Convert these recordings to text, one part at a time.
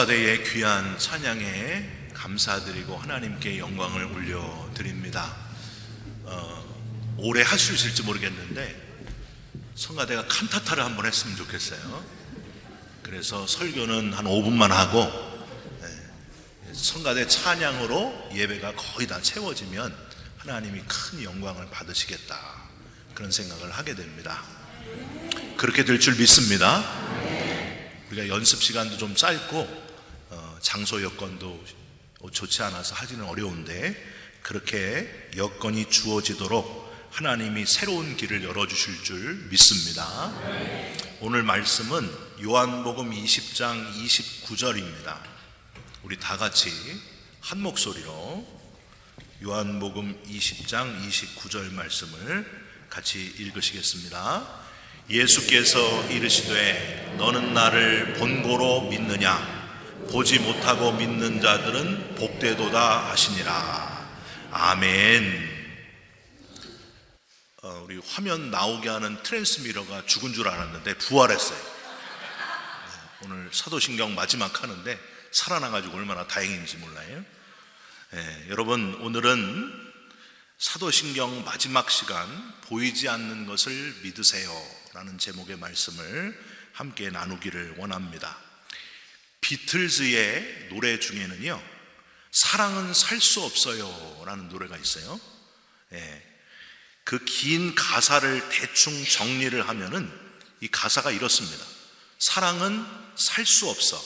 성가대의 귀한 찬양에 감사드리고 하나님께 영광을 올려드립니다. 오래 할 수 있을지 모르겠는데 성가대가 칸타타를 한번 했으면 좋겠어요. 그래서 설교는 한 5분만 하고 성가대 찬양으로 예배가 거의 다 채워지면 하나님이 큰 영광을 받으시겠다, 그런 생각을 하게 됩니다. 그렇게 될 줄 믿습니다. 우리가 연습 시간도 좀 짧고 장소 여건도 좋지 않아서 하기는 어려운데 그렇게 여건이 주어지도록 하나님이 새로운 길을 열어주실 줄 믿습니다. 오늘 말씀은 요한복음 20장 29절입니다. 우리 다 같이 한 목소리로 요한복음 20장 29절 말씀을 같이 읽으시겠습니다. 예수께서 이르시되 너는 나를 본고로 믿느냐? 보지 못하고 믿는 자들은 복되도다 하시니라. 아멘. 우리 화면 나오게 하는 트랜스미러가 죽은 줄 알았는데 부활했어요. 오늘 사도신경 마지막 하는데 살아나가지고 얼마나 다행인지 몰라요. 여러분, 오늘은 사도신경 마지막 시간 보이지 않는 것을 믿으세요 라는 제목의 말씀을 함께 나누기를 원합니다. 비틀즈의 노래 중에는요, 사랑은 살 수 없어요 라는 노래가 있어요. 그 긴 가사를 대충 정리를 하면은 이 가사가 이렇습니다. 사랑은 살 수 없어.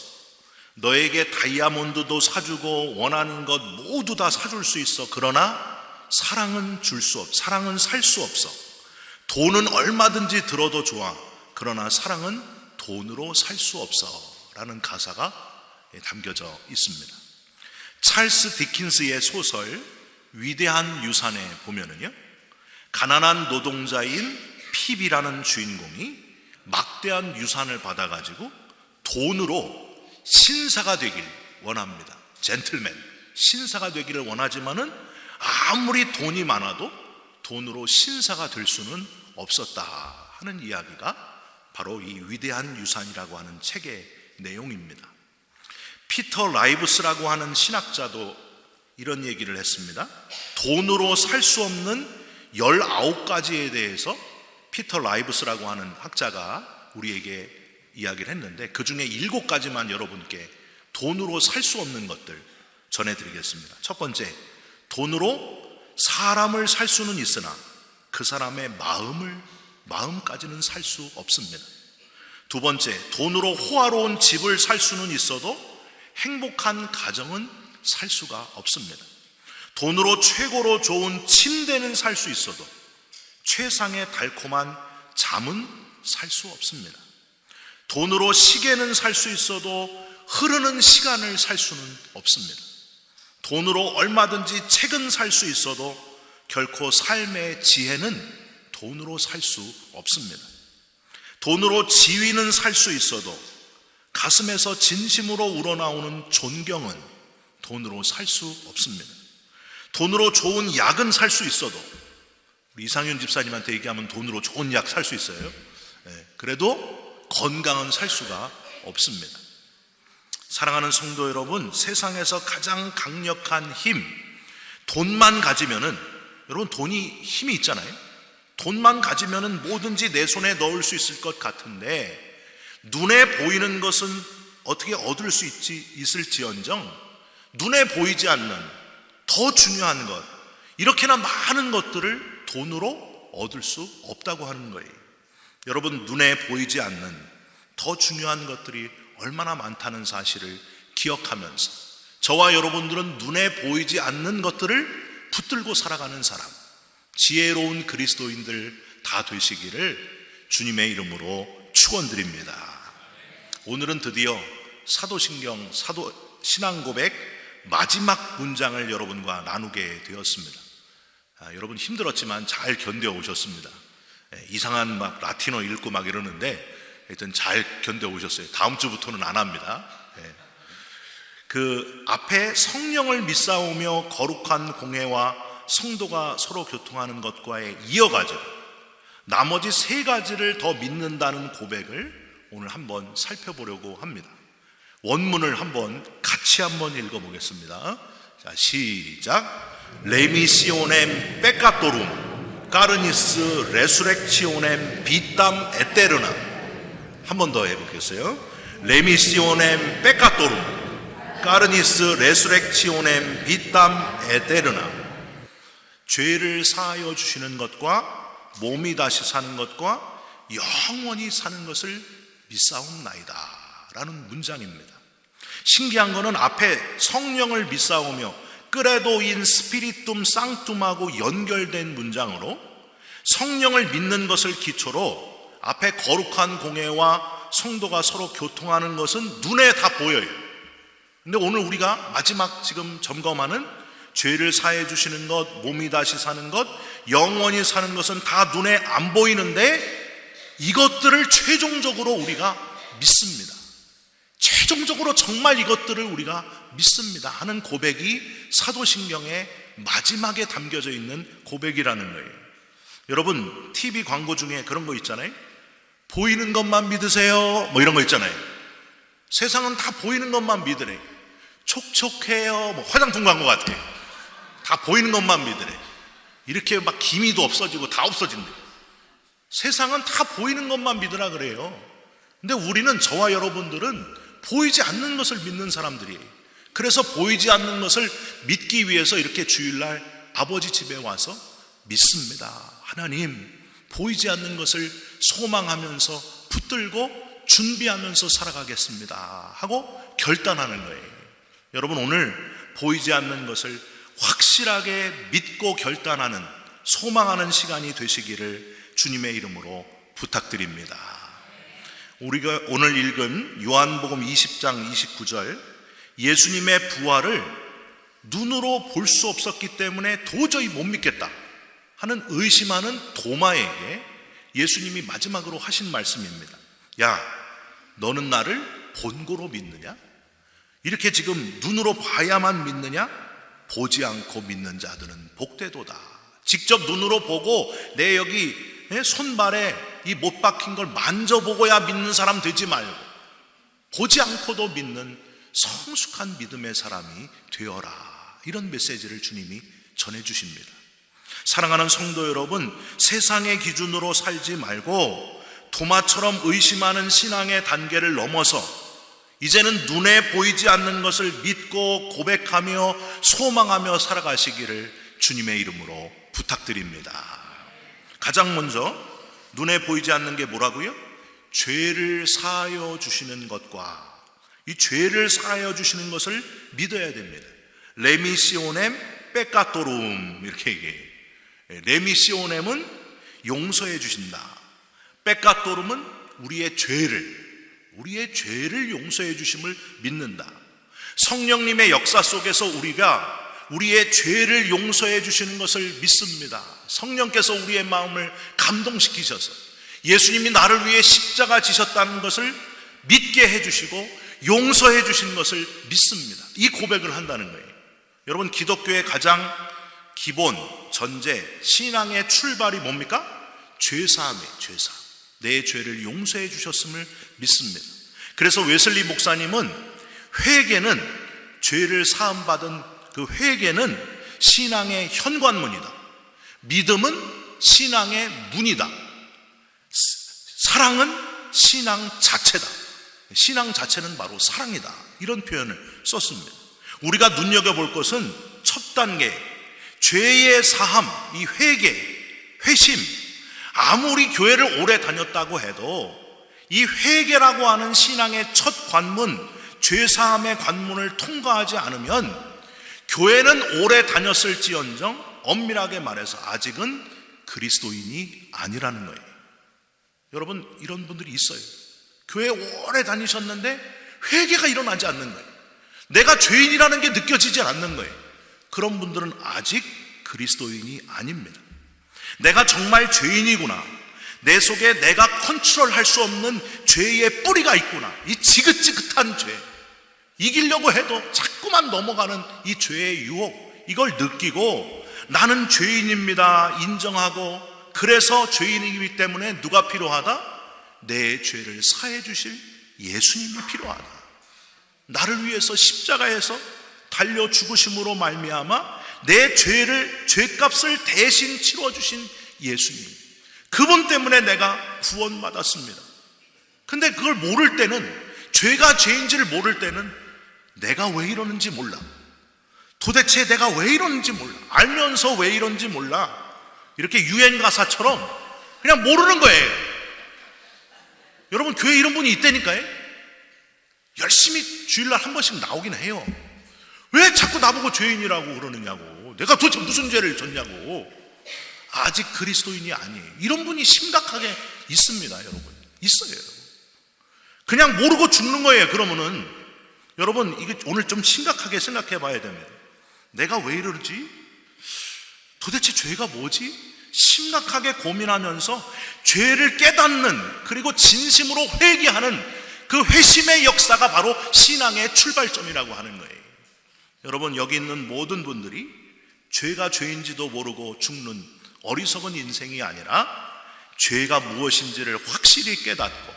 너에게 다이아몬드도 사주고 원하는 것 모두 다 사줄 수 있어. 그러나 사랑은 사랑은 살 수 없어. 돈은 얼마든지 들어도 좋아. 그러나 사랑은 돈으로 살 수 없어 라는 가사가 담겨져 있습니다. 찰스 디킨스의 소설 위대한 유산에 보면은요, 가난한 노동자인 피비라는 주인공이 막대한 유산을 받아가지고 돈으로 신사가 되길 원합니다. 젠틀맨, 신사가 되기를 원하지만은 아무리 돈이 많아도 돈으로 신사가 될 수는 없었다 하는 이야기가 바로 이 위대한 유산이라고 하는 책의 내용입니다. 피터 라이브스라고 하는 신학자도 이런 얘기를 했습니다. 돈으로 살 수 없는 19가지에 대해서 피터 라이브스라고 하는 학자가 우리에게 이야기를 했는데 그 중에 7가지만 여러분께 돈으로 살 수 없는 것들 전해드리겠습니다. 첫 번째, 돈으로 사람을 살 수는 있으나 그 사람의 마음까지는 살 수 없습니다. 두 번째, 돈으로 호화로운 집을 살 수는 있어도 행복한 가정은 살 수가 없습니다. 돈으로 최고로 좋은 침대는 살 수 있어도 최상의 달콤한 잠은 살 수 없습니다. 돈으로 시계는 살 수 있어도 흐르는 시간을 살 수는 없습니다. 돈으로 얼마든지 책은 살 수 있어도 결코 삶의 지혜는 돈으로 살 수 없습니다. 돈으로 지위는 살 수 있어도 가슴에서 진심으로 우러나오는 존경은 돈으로 살 수 없습니다. 돈으로 좋은 약은 살 수 있어도, 우리 이상윤 집사님한테 얘기하면 돈으로 좋은 약 살 수 있어요. 그래도 건강은 살 수가 없습니다. 사랑하는 성도 여러분, 세상에서 가장 강력한 힘, 돈만 가지면은, 여러분 돈이 힘이 있잖아요. 돈만 가지면은 뭐든지 내 손에 넣을 수 있을 것 같은데 눈에 보이는 것은 어떻게 얻을 수 있을지언정 눈에 보이지 않는 더 중요한 것, 이렇게나 많은 것들을 돈으로 얻을 수 없다고 하는 거예요. 여러분, 눈에 보이지 않는 더 중요한 것들이 얼마나 많다는 사실을 기억하면서 저와 여러분들은 눈에 보이지 않는 것들을 붙들고 살아가는 사람, 지혜로운 그리스도인들 다 되시기를 주님의 이름으로 축원드립니다. 오늘은 드디어 사도신경 신앙고백 마지막 문장을 여러분과 나누게 되었습니다. 여러분 힘들었지만 잘 견뎌오셨습니다. 이상한 막 라틴어 읽고 막 이러는데 하여튼 잘 견뎌오셨어요. 다음 주부터는 안 합니다. 그 앞에 성령을 믿사오며 거룩한 공회와 성도가 서로 교통하는 것과에 이어가지고 나머지 3가지를 더 믿는다는 고백을 오늘 한번 살펴보려고 합니다. 원문을 같이 한번 읽어보겠습니다. 자, 시작. 레미시오넴 페카토룸 까르니스 레수렉치오넴 비땀 에테르나. 한 번 더 해보겠어요. 레미시오넴 페카토룸 까르니스 레수렉치오넴 비땀 에테르나. 죄를 사하여 주시는 것과 몸이 다시 사는 것과 영원히 사는 것을 믿사옵나이다 라는 문장입니다. 신기한 거는 앞에 성령을 믿사오며 끄레도인 스피리툼 쌍툼하고 연결된 문장으로 성령을 믿는 것을 기초로 앞에 거룩한 공예와 성도가 서로 교통하는 것은 눈에 다 보여요. 근데 오늘 우리가 마지막 지금 점검하는 죄를 사해 주시는 것, 몸이 다시 사는 것, 영원히 사는 것은 다 눈에 안 보이는데 이것들을 최종적으로 우리가 믿습니다. 최종적으로 정말 이것들을 우리가 믿습니다 하는 고백이 사도신경의 마지막에 담겨져 있는 고백이라는 거예요. 여러분, TV 광고 중에 그런 거 있잖아요. 보이는 것만 믿으세요 뭐 이런 거 있잖아요. 세상은 다 보이는 것만 믿으래. 촉촉해요 뭐 화장품 광고 같아. 다 보이는 것만 믿으래. 이렇게 막 기미도 없어지고 다 없어진대. 세상은 다 보이는 것만 믿으라 그래요. 근데 우리는, 저와 여러분들은 보이지 않는 것을 믿는 사람들이에요. 그래서 보이지 않는 것을 믿기 위해서 이렇게 주일날 아버지 집에 와서 믿습니다. 하나님, 보이지 않는 것을 소망하면서 붙들고 준비하면서 살아가겠습니다 하고 결단하는 거예요. 여러분, 오늘 보이지 않는 것을 확실하게 믿고 결단하는, 소망하는 시간이 되시기를 주님의 이름으로 부탁드립니다. 우리가 오늘 읽은 요한복음 20장 29절, 예수님의 부활을 눈으로 볼 수 없었기 때문에 도저히 못 믿겠다 하는 의심하는 도마에게 예수님이 마지막으로 하신 말씀입니다. 야, 너는 나를 본고로 믿느냐? 이렇게 지금 눈으로 봐야만 믿느냐? 보지 않고 믿는 자들은 복되도다. 직접 눈으로 보고 내 여기 손발에 이 못 박힌 걸 만져보고야 믿는 사람 되지 말고 보지 않고도 믿는 성숙한 믿음의 사람이 되어라. 이런 메시지를 주님이 전해주십니다. 사랑하는 성도 여러분, 세상의 기준으로 살지 말고 도마처럼 의심하는 신앙의 단계를 넘어서 이제는 눈에 보이지 않는 것을 믿고 고백하며 소망하며 살아가시기를 주님의 이름으로 부탁드립니다. 가장 먼저 눈에 보이지 않는 게 뭐라고요? 죄를 사하여 주시는 것과 이 죄를 사하여 주시는 것을 믿어야 됩니다. 레미시오넴 페카토룸 이렇게 얘기해요. 레미시오넴은 용서해 주신다. 페카토룸은 우리의 죄를 용서해 주심을 믿는다. 성령님의 역사 속에서 우리가 우리의 죄를 용서해 주시는 것을 믿습니다. 성령께서 우리의 마음을 감동시키셔서 예수님이 나를 위해 십자가 지셨다는 것을 믿게 해주시고 용서해 주신 것을 믿습니다. 이 고백을 한다는 거예요. 여러분, 기독교의 가장 기본, 전제, 신앙의 출발이 뭡니까? 죄사함이에요. 죄사함. 내 죄를 용서해 주셨음을 믿습니다. 그래서 웨슬리 목사님은 회개는, 죄를 사함받은 그 회개는 신앙의 현관문이다. 믿음은 신앙의 문이다. 사랑은 신앙 자체다. 신앙 자체는 바로 사랑이다. 이런 표현을 썼습니다. 우리가 눈여겨볼 것은 첫 단계, 죄의 사함, 이 회개, 회심. 아무리 교회를 오래 다녔다고 해도 이 회개라고 하는 신앙의 첫 관문, 죄사함의 관문을 통과하지 않으면 교회는 오래 다녔을지언정 엄밀하게 말해서 아직은 그리스도인이 아니라는 거예요. 여러분, 이런 분들이 있어요. 교회 오래 다니셨는데 회개가 일어나지 않는 거예요. 내가 죄인이라는 게 느껴지지 않는 거예요. 그런 분들은 아직 그리스도인이 아닙니다. 내가 정말 죄인이구나, 내 속에 내가 컨트롤할 수 없는 죄의 뿌리가 있구나, 이 지긋지긋한 죄, 이기려고 해도 자꾸만 넘어가는 이 죄의 유혹, 이걸 느끼고 나는 죄인입니다 인정하고, 그래서 죄인이기 때문에 누가 필요하다? 내 죄를 사해 주실 예수님이 필요하다. 나를 위해서 십자가에서 달려 죽으심으로 말미암아 내 죄값을 대신 치러주신 예수님, 그분 때문에 내가 구원받았습니다. 근데 그걸 모를 때는, 죄가 죄인지를 모를 때는 내가 왜 이러는지 몰라. 도대체 내가 왜 이러는지 몰라. 알면서 왜 이러는지 몰라. 이렇게 유행가사처럼 그냥 모르는 거예요. 여러분, 교회 이런 분이 있다니까요. 열심히 주일날 한 번씩 나오긴 해요. 왜 자꾸 나보고 죄인이라고 그러느냐고, 내가 도대체 무슨 죄를 졌냐고. 아직 그리스도인이 아니에요. 이런 분이 심각하게 있습니다. 여러분, 있어요. 그냥 모르고 죽는 거예요. 그러면은 여러분, 이게 오늘 좀 심각하게 생각해 봐야 됩니다. 내가 왜 이러지? 도대체 죄가 뭐지? 심각하게 고민하면서 죄를 깨닫는, 그리고 진심으로 회개하는 그 회심의 역사가 바로 신앙의 출발점이라고 하는 거예요. 여러분, 여기 있는 모든 분들이 죄가 죄인지도 모르고 죽는 어리석은 인생이 아니라 죄가 무엇인지를 확실히 깨닫고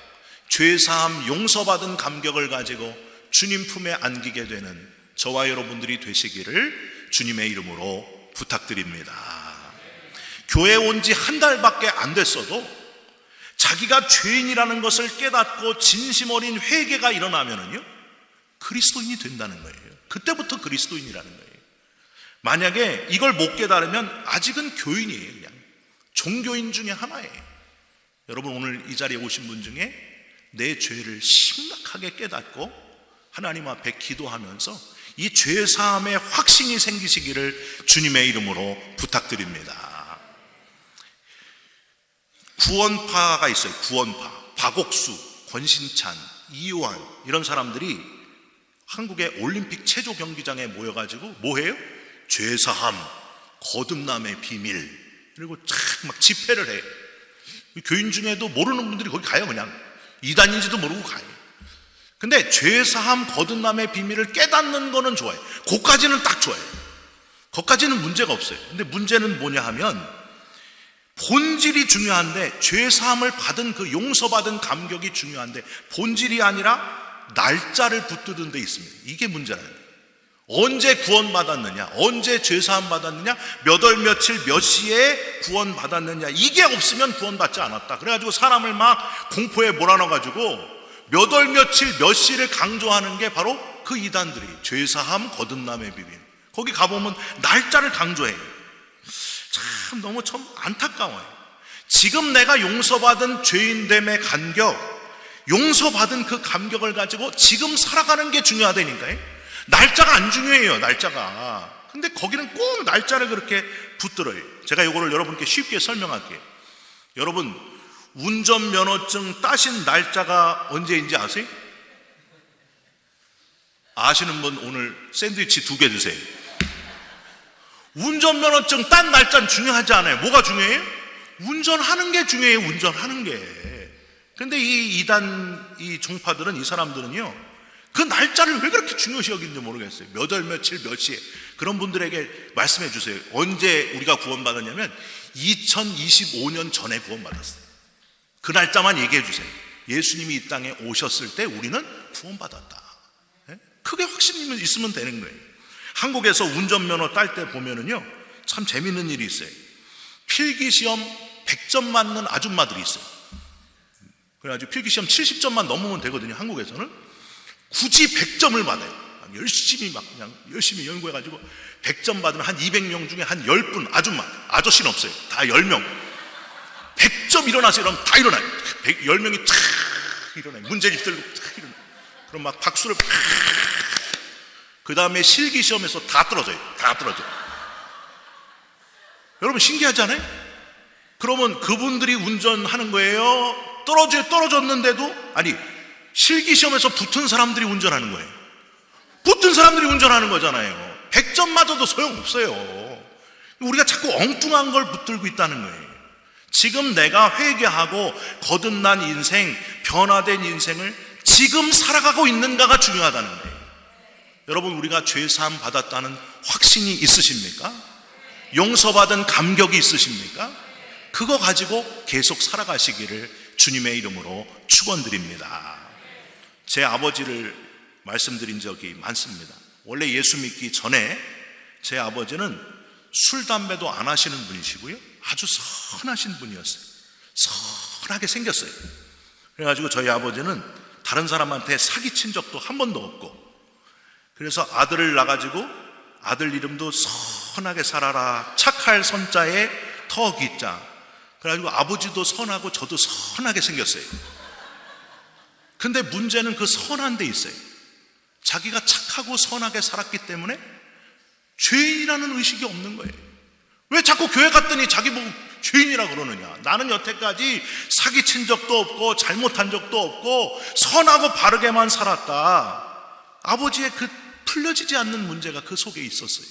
죄사함 용서받은 감격을 가지고 주님 품에 안기게 되는 저와 여러분들이 되시기를 주님의 이름으로 부탁드립니다. 교회에 온 지 한 달밖에 안 됐어도 자기가 죄인이라는 것을 깨닫고 진심 어린 회개가 일어나면은요, 그리스도인이 된다는 거예요. 그때부터 그리스도인이라는 거예요. 만약에 이걸 못 깨달으면 아직은 교인이에요. 그냥 종교인 중에 하나예요. 여러분, 오늘 이 자리에 오신 분 중에 내 죄를 심각하게 깨닫고 하나님 앞에 기도하면서 이 죄사함의 확신이 생기시기를 주님의 이름으로 부탁드립니다. 구원파가 있어요. 구원파. 박옥수, 권신찬, 이요한, 이런 사람들이 한국의 올림픽 체조 경기장에 모여가지고 뭐해요? 죄사함, 거듭남의 비밀, 그리고 막 집회를 해요. 교인 중에도 모르는 분들이 거기 가요. 그냥 이단인지도 모르고 가요. 근데 죄사함, 거듭남의 비밀을 깨닫는 거는 좋아요. 그것까지는 딱 좋아요. 그것까지는 문제가 없어요. 근데 문제는 뭐냐 하면 본질이 중요한데, 죄사함을 받은 그 용서받은 감격이 중요한데 본질이 아니라 날짜를 붙드는 데 있습니다. 이게 문제라는 거예요. 언제 구원받았느냐, 언제 죄사함 받았느냐, 몇 월 며칠 몇 시에 구원받았느냐, 이게 없으면 구원받지 않았다. 그래가지고 사람을 막 공포에 몰아넣어가지고 몇 월 며칠 몇 시를 강조하는 게 바로 그 이단들이 죄사함, 거듭남의 비밀. 거기 가보면 날짜를 강조해요. 참 너무 참 안타까워요. 지금 내가 용서받은 죄인됨의 감격, 용서받은 그 감격을 가지고 지금 살아가는 게 중요하다니까요. 날짜가 안 중요해요. 날짜가. 근데 거기는 꼭 날짜를 그렇게 붙들어요. 제가 이거를 여러분께 쉽게 설명할게요. 여러분, 운전면허증 따신 날짜가 언제인지 아세요? 아시는 분 오늘 샌드위치 2개 드세요. 운전면허증 딴 날짜는 중요하지 않아요. 뭐가 중요해요? 운전하는 게 중요해요. 운전하는 게. 근데 이 이단, 이 종파들은, 이 사람들은요, 그 날짜를 왜 그렇게 중요시 여기는지 모르겠어요. 몇 월 며칠 몇 시에. 그런 분들에게 말씀해 주세요. 언제 우리가 구원받았냐면 2025년 전에 구원받았어요. 그 날짜만 얘기해 주세요. 예수님이 이 땅에 오셨을 때 우리는 구원받았다. 크게 확신이 있으면 되는 거예요. 한국에서 운전면허 딸 때 보면은요, 참 재밌는 일이 있어요. 필기시험 100점 맞는 아줌마들이 있어요. 그래가지고 필기시험 70점만 넘으면 되거든요. 한국에서는 굳이 100점을 받아요. 열심히 막 그냥 열심히 연구해가지고 100점 받으면 한 200명 중에 한 10분 아줌마, 아저씨는 없어요. 다 10명. 100점 일어나서 이러면 다 일어나요. 10명이 탁 일어나요. 문제집 들고 탁 일어나요. 그럼 막 박수를 팍. 그 다음에 실기시험에서 다 떨어져요. 다 떨어져요. 여러분 신기하지 않아요? 그러면 그분들이 운전하는 거예요? 떨어졌는데도, 아니, 실기시험에서 붙은 사람들이 운전하는 거예요. 붙은 사람들이 운전하는 거잖아요. 100점 맞아도 소용없어요. 우리가 자꾸 엉뚱한 걸 붙들고 있다는 거예요. 지금 내가 회개하고 거듭난 인생, 변화된 인생을 지금 살아가고 있는가가 중요하다는 거예요. 여러분, 우리가 죄사함 받았다는 확신이 있으십니까? 용서받은 감격이 있으십니까? 그거 가지고 계속 살아가시기를 주님의 이름으로 축원드립니다. 제 아버지를 말씀드린 적이 많습니다. 원래 예수 믿기 전에 제 아버지는 술, 담배도 안 하시는 분이시고요, 아주 선하신 분이었어요. 선하게 생겼어요. 그래가지고 저희 아버지는 다른 사람한테 사기친 적도 한 번도 없고, 그래서 아들을 낳아가지고 아들 이름도 선하게 살아라, 착할 선자에 터 기자. 그래가지고 아버지도 선하고 저도 선하게 생겼어요. 근데 문제는 그 선한 데 있어요. 자기가 착하고 선하게 살았기 때문에 죄인이라는 의식이 없는 거예요. 왜 자꾸 교회 갔더니 자기 보고 죄인이라 그러느냐. 나는 여태까지 사기친 적도 없고 잘못한 적도 없고 선하고 바르게만 살았다. 아버지의 그 풀려지지 않는 문제가 그 속에 있었어요.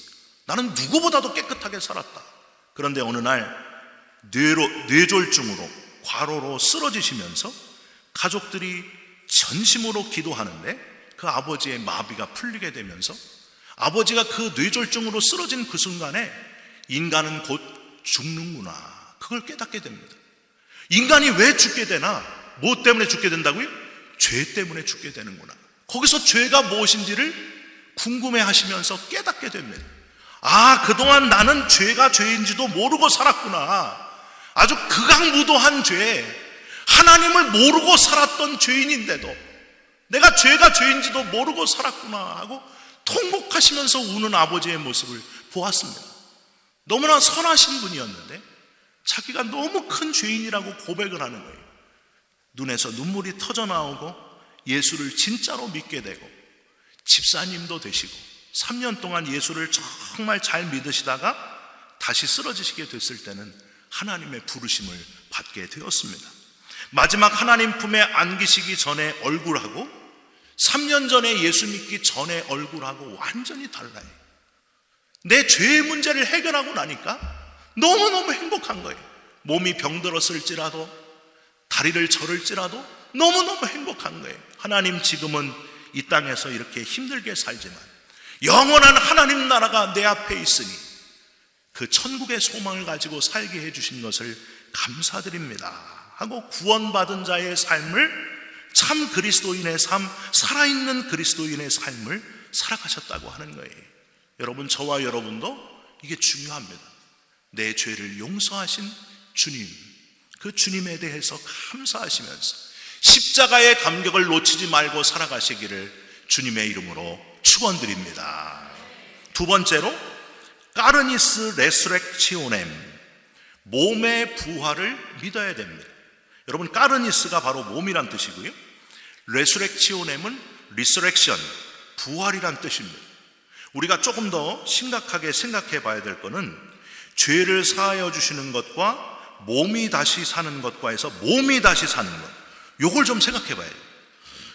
나는 누구보다도 깨끗하게 살았다. 그런데 어느 날 뇌졸중으로, 과로로 쓰러지시면서 가족들이 전심으로 기도하는데 그 아버지의 마비가 풀리게 되면서 아버지가 그 뇌졸중으로 쓰러진 그 순간에 인간은 곧 죽는구나, 그걸 깨닫게 됩니다. 인간이 왜 죽게 되나? 뭐 때문에 죽게 된다고요? 죄 때문에 죽게 되는구나. 거기서 죄가 무엇인지를 궁금해 하시면서 깨닫게 됩니다. 아, 그동안 나는 죄가 죄인지도 모르고 살았구나. 아주 극악무도한 죄, 하나님을 모르고 살았던 죄인인데도 내가 죄가 죄인지도 모르고 살았구나 하고 통곡하시면서 우는 아버지의 모습을 보았습니다. 너무나 선하신 분이었는데 자기가 너무 큰 죄인이라고 고백을 하는 거예요. 눈에서 눈물이 터져 나오고 예수를 진짜로 믿게 되고 집사님도 되시고 3년 동안 예수를 정말 잘 믿으시다가 다시 쓰러지시게 됐을 때는 하나님의 부르심을 받게 되었습니다. 마지막 하나님 품에 안기시기 전에 얼굴하고 3년 전에 예수 믿기 전에 얼굴하고 완전히 달라요. 내 죄의 문제를 해결하고 나니까 너무너무 행복한 거예요. 몸이 병들었을지라도 다리를 저를지라도 너무너무 행복한 거예요. 하나님, 지금은 이 땅에서 이렇게 힘들게 살지만 영원한 하나님 나라가 내 앞에 있으니 그 천국의 소망을 가지고 살게 해주신 것을 감사드립니다 하고 구원받은 자의 삶을, 참 그리스도인의 삶, 살아있는 그리스도인의 삶을 살아가셨다고 하는 거예요. 여러분, 저와 여러분도 이게 중요합니다. 내 죄를 용서하신 주님, 그 주님에 대해서 감사하시면서 십자가의 감격을 놓치지 말고 살아가시기를 주님의 이름으로 축원드립니다. 두 번째로, 까르니스 레수렉치오넴, 몸의 부활을 믿어야 됩니다. 여러분, 까르니스가 바로 몸이란 뜻이고요, 레수렉치오넴은 리서렉션, 부활이란 뜻입니다. 우리가 조금 더 심각하게 생각해 봐야 될 것은 죄를 사하여 주시는 것과 몸이 다시 사는 것과 해서 몸이 다시 사는 것, 요걸 좀 생각해 봐야 돼요.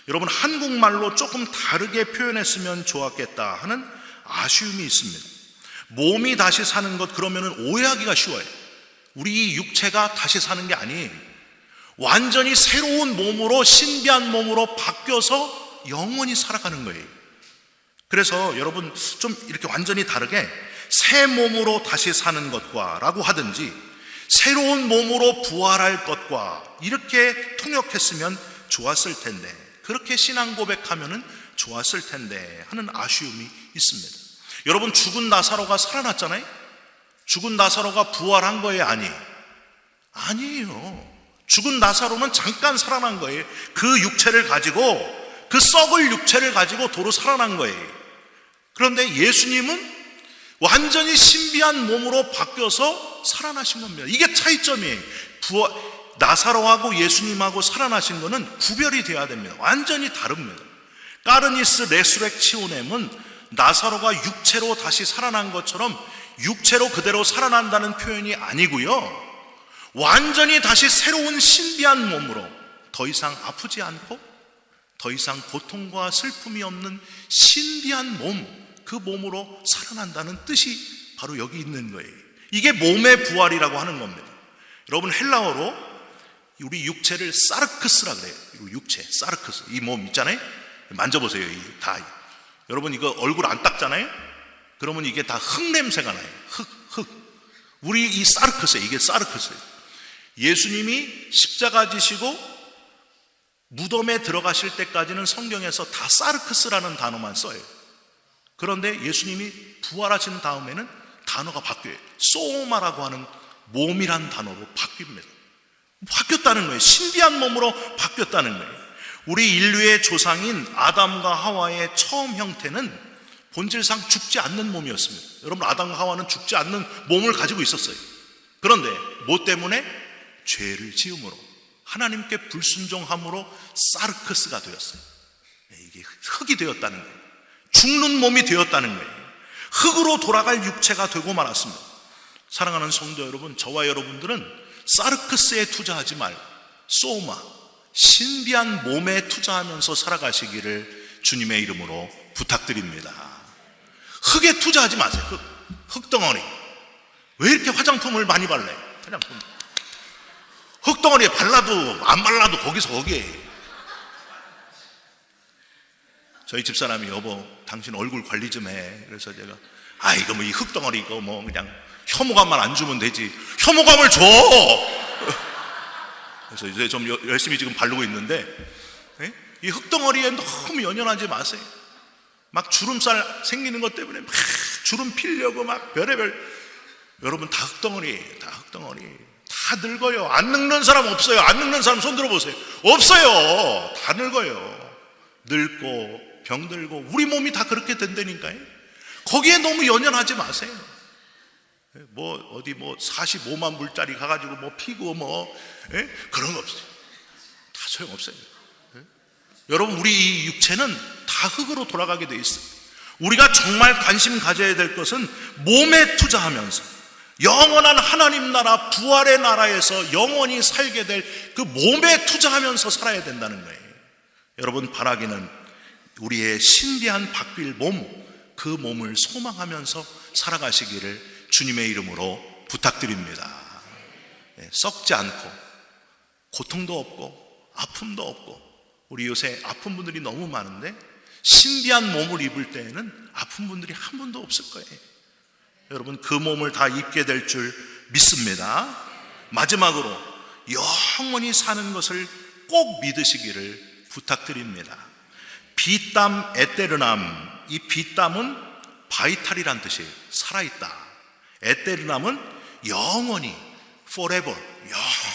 여러분, 한국말로 조금 다르게 표현했으면 좋았겠다 하는 아쉬움이 있습니다. 몸이 다시 사는 것, 그러면 오해하기가 쉬워요. 우리 육체가 다시 사는 게 아니에요. 완전히 새로운 몸으로, 신비한 몸으로 바뀌어서 영원히 살아가는 거예요. 그래서 여러분, 좀 이렇게 완전히 다르게 새 몸으로 다시 사는 것과 라고 하든지 새로운 몸으로 부활할 것과 이렇게 통역했으면 좋았을 텐데, 그렇게 신앙 고백하면은 좋았을 텐데 하는 아쉬움이 있습니다. 여러분, 죽은 나사로가 살아났잖아요. 죽은 나사로가 부활한 거예요, 아니에요. 죽은 나사로는 잠깐 살아난 거예요. 그 육체를 가지고, 그 썩을 육체를 가지고 도로 살아난 거예요. 그런데 예수님은 완전히 신비한 몸으로 바뀌어서 살아나신 겁니다. 이게 차이점이에요. 나사로하고 예수님하고 살아나신 거는 구별이 돼야 됩니다. 완전히 다릅니다. 까르니스 레수렉치오넴은 나사로가 육체로 다시 살아난 것처럼 육체로 그대로 살아난다는 표현이 아니고요, 완전히 다시 새로운 신비한 몸으로 더 이상 아프지 않고 더 이상 고통과 슬픔이 없는 신비한 몸, 그 몸으로 살아난다는 뜻이 바로 여기 있는 거예요. 이게 몸의 부활이라고 하는 겁니다. 여러분, 헬라어로 우리 육체를 사르크스라 그래요. 육체, 사르크스. 이 몸 있잖아요. 만져보세요. 여러분, 이거 얼굴 안 닦잖아요. 그러면 이게 다 흙 냄새가 나요. 흙. 우리 이 사르크스, 이게 사르크스예요. 예수님이 십자가 지시고 무덤에 들어가실 때까지는 성경에서 다 사르크스라는 단어만 써요. 그런데 예수님이 부활하신 다음에는 단어가 바뀌어요. 소마라고 하는 몸이란 단어로 바뀝니다. 바뀌었다는 거예요. 신비한 몸으로 바뀌었다는 거예요. 우리 인류의 조상인 아담과 하와의 처음 형태는 본질상 죽지 않는 몸이었습니다. 여러분, 아담과 하와는 죽지 않는 몸을 가지고 있었어요. 그런데 뭐 때문에? 죄를 지음으로, 하나님께 불순종함으로 사르크스가 되었어요. 이게 흙이 되었다는 거예요. 죽는 몸이 되었다는 거예요. 흙으로 돌아갈 육체가 되고 말았습니다. 사랑하는 성도 여러분, 저와 여러분들은 사르크스에 투자하지 말고 소마, 신비한 몸에 투자하면서 살아가시기를 주님의 이름으로 부탁드립니다. 흙에 투자하지 마세요. 흙덩어리. 왜 이렇게 화장품을 많이 발라요? 화장품. 흙덩어리에 발라도 안 발라도 거기서 거기에. 저희 집사람이 여보 당신 얼굴 관리 좀 해. 그래서 제가 이거 뭐 이 흙덩어리 이거 뭐 그냥 혐오감만 안 주면 되지. 혐오감을 줘. 그래서 이제 좀 열심히 지금 바르고 있는데, 이 흙덩어리에 너무 연연하지 마세요. 막 주름살 생기는 것 때문에 막 주름 피려고 막 별의별. 여러분, 다 흙덩어리, 다 흙덩어리. 다 늙어요. 안 늙는 사람 없어요. 안 늙는 사람 손 들어보세요. 없어요. 다 늙어요. 늙고 병들고 우리 몸이 다 그렇게 된다니까요. 거기에 너무 연연하지 마세요. 뭐 어디 뭐 45만 불짜리 가가지고 뭐 피고 뭐 그런 거 없어요. 다 소용없어요. 여러분, 우리 이 육체는 다 흙으로 돌아가게 돼 있어요. 우리가 정말 관심 가져야 될 것은 몸에 투자하면서 영원한 하나님 나라, 부활의 나라에서 영원히 살게 될 그 몸에 투자하면서 살아야 된다는 거예요. 여러분, 바라기는 우리의 신비한 바뀔 몸, 그 몸을 소망하면서 살아가시기를 주님의 이름으로 부탁드립니다. 썩지 않고 고통도 없고 아픔도 없고, 우리 요새 아픈 분들이 너무 많은데 신비한 몸을 입을 때에는 아픈 분들이 한 분도 없을 거예요. 여러분, 그 몸을 다 입게 될 줄 믿습니다. 마지막으로 영원히 사는 것을 꼭 믿으시기를 부탁드립니다. 비땀 에테르남, 이 비땀은 바이탈이란 뜻이에요. 살아있다. 에테르남은 영원히, forever,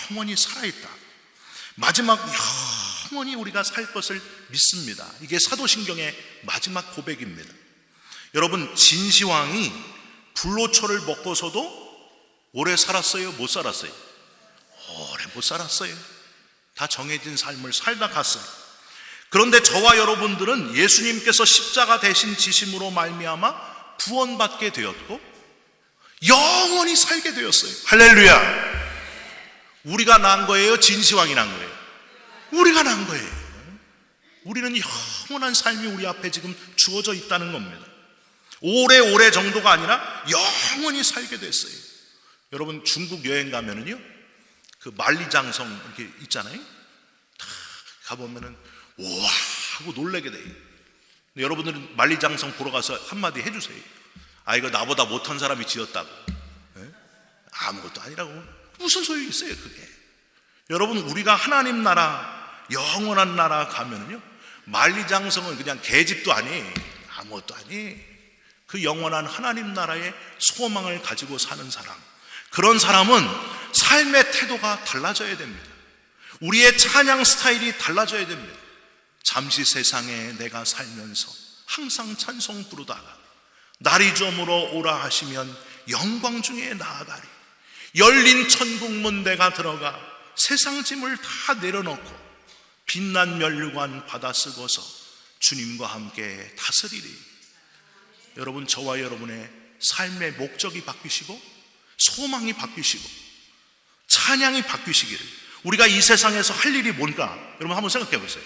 영원히 살아있다. 마지막 영원히 우리가 살 것을 믿습니다. 이게 사도신경의 마지막 고백입니다. 여러분, 진시황이 불로초를 먹고서도 오래 살았어요? 못 살았어요? 오래 못 살았어요. 다 정해진 삶을 살다 갔어요. 그런데 저와 여러분들은 예수님께서 십자가 대신 지심으로 말미암아 구원받게 되었고 영원히 살게 되었어요. 할렐루야. 우리가 난 거예요? 진시황이 난 거예요? 우리가 난 거예요. 우리는 영원한 삶이 우리 앞에 지금 주어져 있다는 겁니다. 오래오래 정도가 아니라 영원히 살게 됐어요. 여러분, 중국 여행 가면은요, 그 만리장성 이렇게 있잖아요. 다 가보면은 우와 하고 놀라게 돼요. 여러분들은 만리장성 보러 가서 한마디 해주세요. 이거 나보다 못한 사람이 지었다고. 아무것도 아니라고. 무슨 소용이 있어요 그게. 여러분, 우리가 하나님 나라, 영원한 나라 가면은요, 만리장성은 그냥 계집도 아니, 아무것도 아니. 그 영원한 하나님 나라의 소망을 가지고 사는 사람, 그런 사람은 삶의 태도가 달라져야 됩니다. 우리의 찬양 스타일이 달라져야 됩니다. 잠시 세상에 내가 살면서 항상 찬송 부르다가 날이 저물어 오라 하시면 영광 중에 나아가리. 열린 천국문 내가 들어가 세상 짐을 다 내려놓고 빛난 면류관 받아 쓰고서 주님과 함께 다스리리. 여러분, 저와 여러분의 삶의 목적이 바뀌시고 소망이 바뀌시고 찬양이 바뀌시기를. 우리가 이 세상에서 할 일이 뭔가? 여러분 한번 생각해 보세요.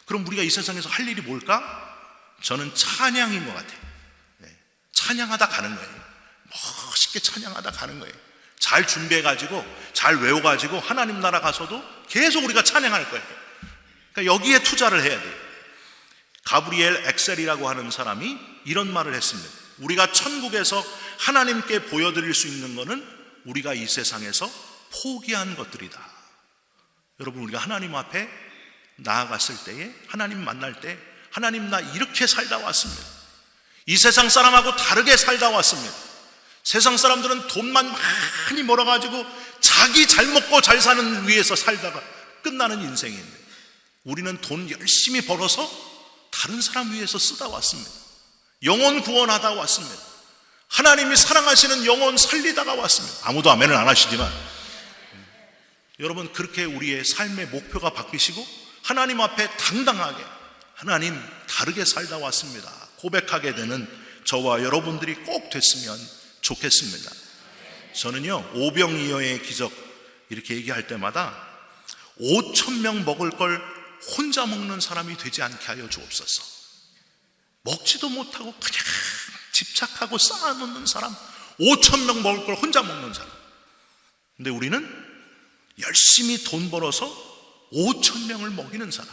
그럼 우리가 이 세상에서 할 일이 뭘까? 저는 찬양인 것 같아요. 찬양하다 가는 거예요. 멋있게 찬양하다 가는 거예요. 잘 준비해가지고 잘 외워가지고 하나님 나라 가서도 계속 우리가 찬양할 거예요. 그러니까 여기에 투자를 해야 돼요. 가브리엘 엑셀이라고 하는 사람이 이런 말을 했습니다. 우리가 천국에서 하나님께 보여드릴 수 있는 것은 우리가 이 세상에서 포기한 것들이다. 여러분, 우리가 하나님 앞에 나아갔을 때에, 하나님 만날 때, 하나님 나 이렇게 살다 왔습니다. 이 세상 사람하고 다르게 살다 왔습니다. 세상 사람들은 돈만 많이 벌어가지고 자기 잘 먹고 잘 사는 위해서 살다가 끝나는 인생인데, 우리는 돈 열심히 벌어서 다른 사람 위해서 쓰다 왔습니다. 영혼 구원하다 왔습니다. 하나님이 사랑하시는 영혼 살리다가 왔습니다. 아무도 아멘을 안 하시지만, 여러분, 그렇게 우리의 삶의 목표가 바뀌시고 하나님 앞에 당당하게 하나님 다르게 살다 왔습니다 고백하게 되는 저와 여러분들이 꼭 됐으면 좋겠습니다. 저는요, 오병이어의 기적 이렇게 얘기할 때마다 5,000명 먹을 걸 혼자 먹는 사람이 되지 않게 하여 주옵소서. 먹지도 못하고 그냥 집착하고 쌓아놓는 사람, 5,000명 먹을 걸 혼자 먹는 사람. 근데 우리는 열심히 돈 벌어서 5,000명을 먹이는 사람,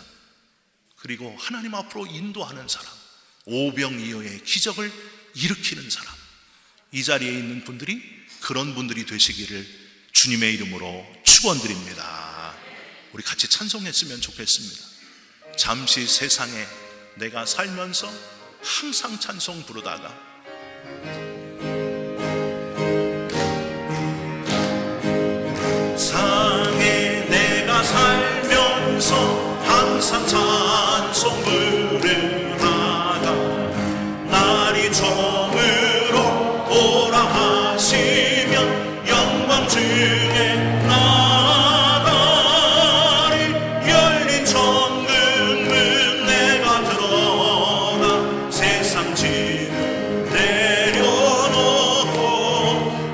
그리고 하나님 앞으로 인도하는 사람, 오병이어의 기적을 일으키는 사람. 이 자리에 있는 분들이 그런 분들이 되시기를 주님의 이름으로 축원드립니다. 우리 같이 찬송했으면 좋겠습니다. 잠시 세상에 내가 살면서 항상 찬송 부르다가 상에 내가 살면서 항상 찬송 부르다가 날이 저물어 오라 하시면 영광 중에 나가리. 열린 천국문 내가 들어가 세상 짐을 내려놓고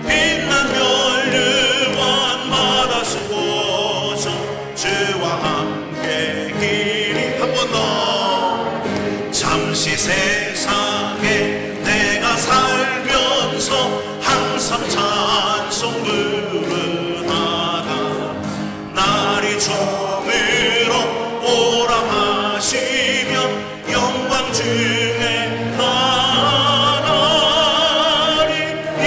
빛난 면류관마다 쓰고서 주와 함께 길이 한 번 더. 잠시 세상에 내가 살면서 항상 찬송 부르다가 날이 저물어 오라 하시면 영광 중에 나가리.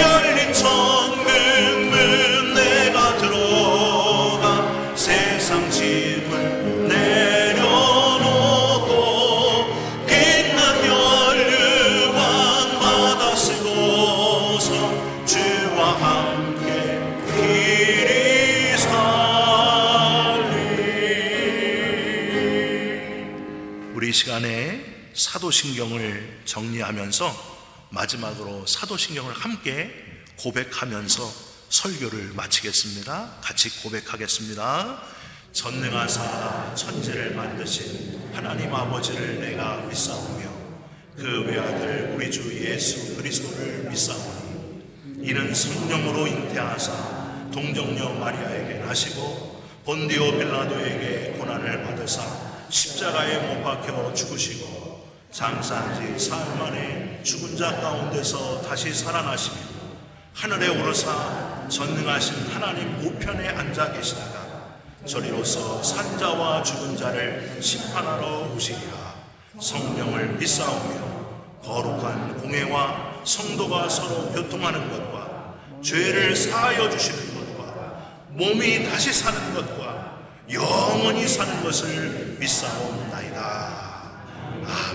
열린 천국문 내가 들어가 세상 짐을 내려놓고 빛난 면류관마다 쓰고서 주와 함께 길이 살리. 우리 시간에 사도신경을 정리하면서 마지막으로 사도신경을 함께 고백하면서 설교를 마치겠습니다. 같이 고백하겠습니다. 전능하사 천지를 만드신 하나님 아버지를 내가 믿사오며 그 외아들 우리 주 예수 그리스도를 믿사오니 이는 성령으로 잉태하사 동정녀 마리아에게 나시고 본디오 빌라도에게 고난을 받으사 십자가에 못 박혀 죽으시고 장사한 지 사흘 만에 죽은 자 가운데서 다시 살아나시며 하늘에 오르사 전능하신 하나님 우편에 앉아 계시다가 저리로서 산자와 죽은 자를 심판하러 오시리라. 성령을 믿사오며 거룩한 공회와 성도가 서로 교통하는 것과 죄를 사하여 주시는 것과 몸이 다시 사는 것과 영원히 사는 것을 믿사옵나이다. 아멘.